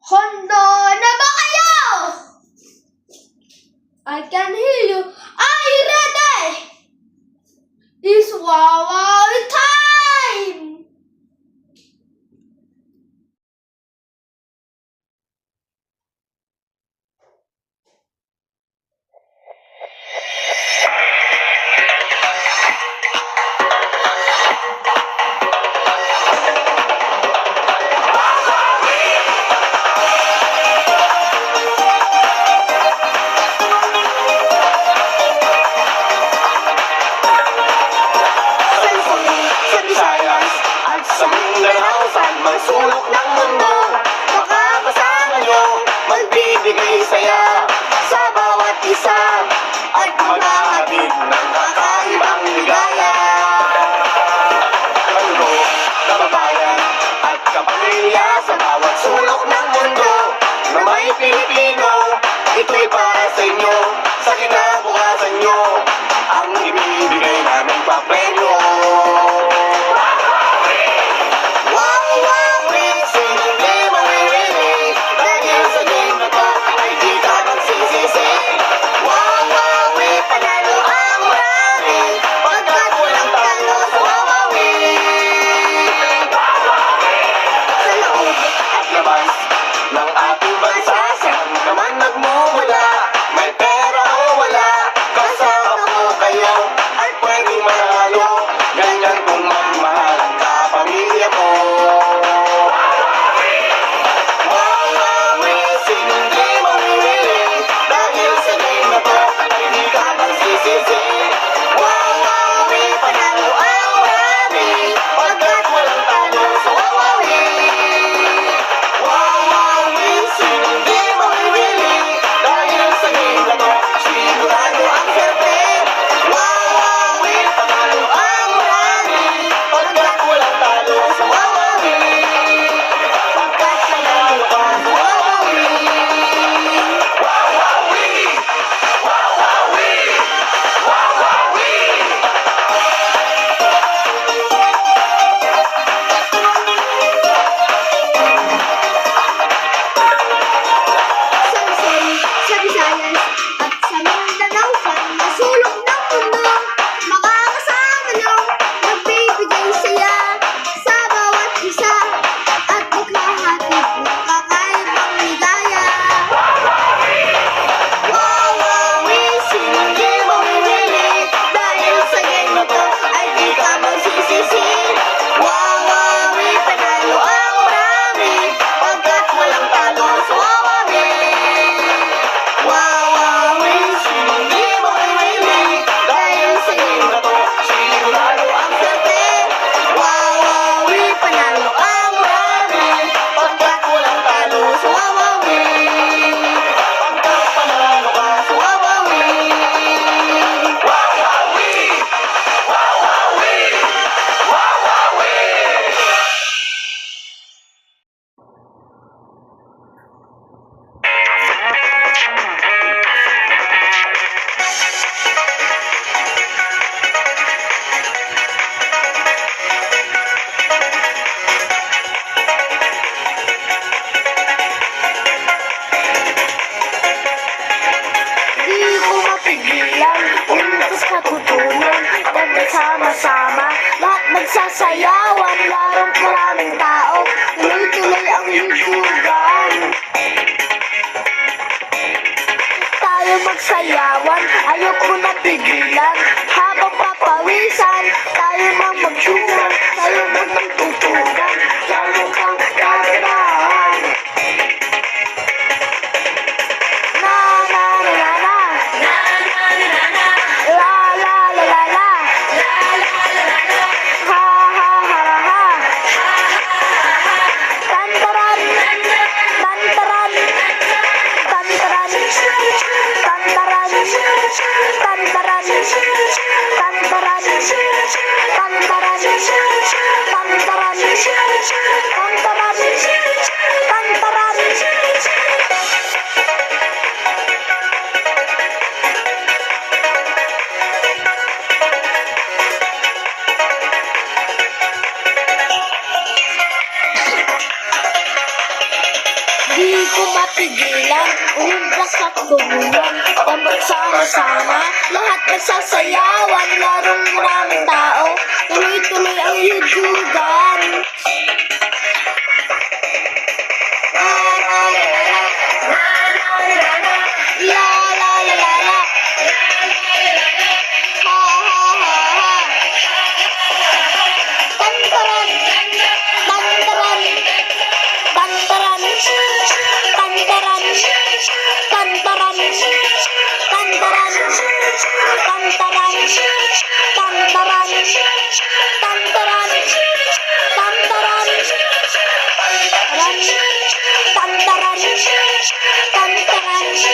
Handa na ba kayo? I can hear you. Are you ready? It's Wawawi time! Sa Mindanao, saan mang sulok ng mundo, makakasama nyo, magbibigay saya sa bawat isa at maghahatid ng kakaibang ligaya. Bando, kababayan at kapamilya sa bawat sulok ng mundo na may Pilipino, ito'y para sa inyo, sa kinabukasan nyo, ang ibibigay naming papremyo. Ng ating bansa, saan ka man nagmumula, may pera o wala, kasama ko kayo ay pwedeng manalo. Ganyan kung magmahal ang kapamilya mo. Wawawi, sino hindi mamimili, dahil sa game na to ay di ka magsisisi. Wawawi, panalo ang marami, pagkat walang talo sa Wawawi. Wawawi, sino hindi mamimili, dahil sa game na to sigurado ang swerte. Wawawi, panalo ang marami, pagkat walang talo sa Wawawi. Pagkat panalo ka sa Wawawi. Wawawi, Wawawi, Wawawi. Sa Visayas at sa Mindanao, saan mang sulok ng mundo, makakasama nyo, magbibigay saya sa bawat isa at maghahatid ng kakaibang ligaya. Wawawi, sino hindi mamimili, dahil sa game na to ay di ka magsisisi. Wawawi, panalo ang marami, pagkat walang talo sa Wawawi. Wawawi, sino hindi mamimili, dahil sa game na to sigurado ang swerte. Wawawi, panalo ang marami, pagkat walang talo sa Wawawi. Pagkat panalo ka sa Wawawi. Wawawi, Wawawi, Wawawi. Di ko mapigilan, umiwas katutunan, kami sama-sama, lahat nagsasayawan, larong maraming tao, tuloy-tuloy ang libugan. Tayo magsayawan, ayoko na pigilan, habang papawisan, tayo mang magsuwan, tayo mang magtutugan, lalo kang kaganahan. Na na na na na, la la la la la, ha ha ha ha, tantaran, tantaran, tantaran, tantaran, tantaran, tantaran, tantaran, tantaran, tantaran, mapigilan. Umimbak at bumulan, ang magsama-sama, lahat nagsasayawan, larong maraming tao, tuloy-tuloy ang yujugan. La la la la la. Ha ha ha ha. Tantaran, tantaran, tantaran, tantaran, tantaran, tantaran, tantaran, tantaran, tantaran, tantaran, tantaran, tantaran,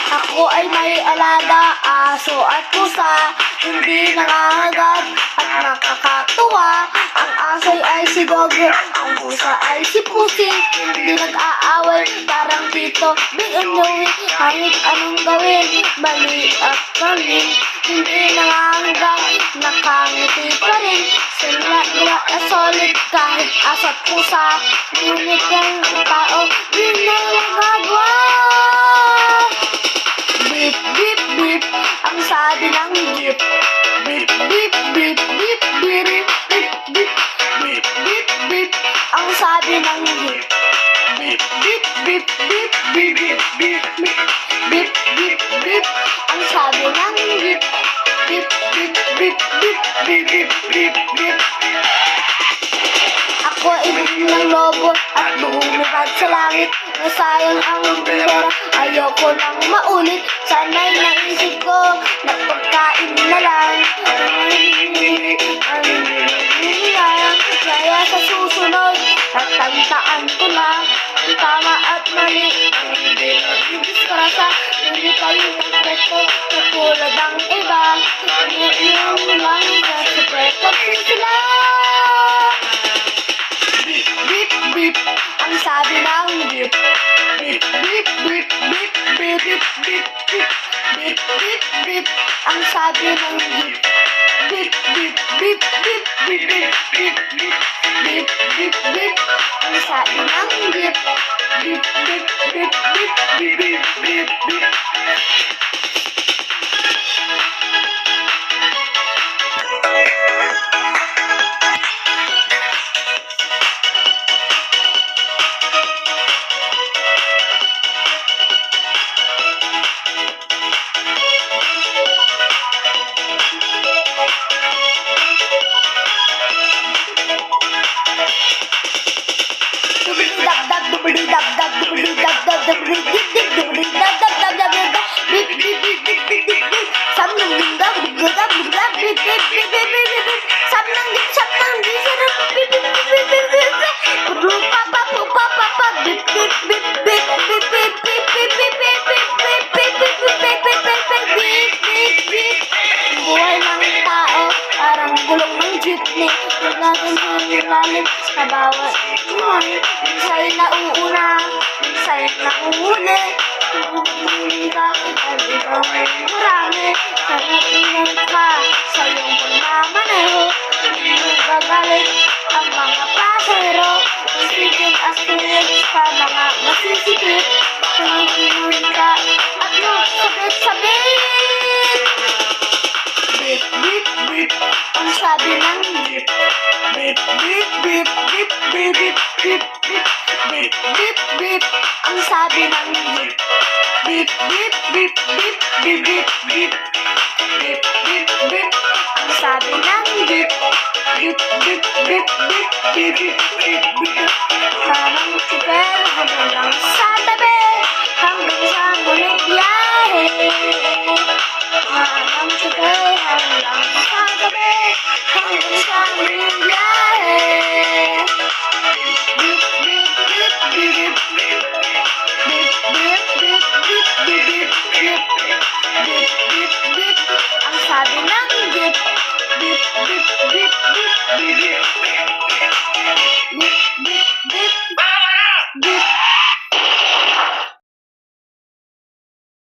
Ako ay may alaga, aso at pusa, hindi nangangagat at nakakatuwa. Ang aso ay si Dog, ang pusa ay si Pusi, hindi nag-aaway, parang Tito, Big and Joey. Kahit anong gawin, mali at galing, hindi nangangagat, nakangiti pa rin. Sila na solid kahit aso at pusa, ngunit ang tao, di na nagagawa. Beep, beep, beep, ang sabi ng jeep. Beep, beep, beep, beep, beep, beep, beep, beep, beep, beep, ang sabi ng jeep. Beep, beep, beep, beep, beep, beep, beep, beep, beep, beep, ang sabi ng jeep. Beep, beep, beep, beep, beep, beep, beep, beep. Ako ay biglang lobo at lumipad sa langit. Nasayang ang pera, ayoko nang maulit. Sana'y naisip ko na pagkain na lang. Kaya sa susunod, tatandaan ko na ang tama at mali. Ang hindi nagdidiskrasa, hindi kayo perfecto katulad ng iba. Ngayon lang sa perfecto sila. Beep, beep, beep, ang sabi ng beep. Beep, beep, beep, beep, beep, beep, beep, beep, beep, beep, beep, ang sabi ng beep. Beep, beep, beep, beep, beep, beep, beep, beep, beep, beep, beep, ang sabi ng beep. Beep, beep, beep, beep, beep, beep, beep, beep. Buhay ng tao, parang gulong ng jeepney. nangingilalim sa bawat buhay. Minsa'y nauuna, minsa'y nauhuli. Kung bakit at ikaw ay marami. Sarap ka sa iyong pagmamaneho. Hindi gagalit ang mga pasahero. Isipin at kinig sa mga masisikip. Tumingin ka at magsabit-sabit. Beep, beep, beep, ang sabi ng jeep. Beep, beep, beep, beep, beep, beep, beep, beep. Beep, beep, beep, ang sabi ng jeep. Beep, beep, beep, beep, beep, beep, beep. Beep, beep, beep, ang sabi ng jeep. Beep, beep, beep, beep, beep, beep, beep, beep. Parang super hanggang sa tabi, hanggang sa muling biyahe. Parang super hanggang sa tabi, hanggang sa muling biyahe. Beep, beep, beep, beep, beep, beep, beep, beep, beep, beep, beep, beep. Beep, beep, beep, ang sabi ng jeep. Beep, beep, beep, beep, beep, beep.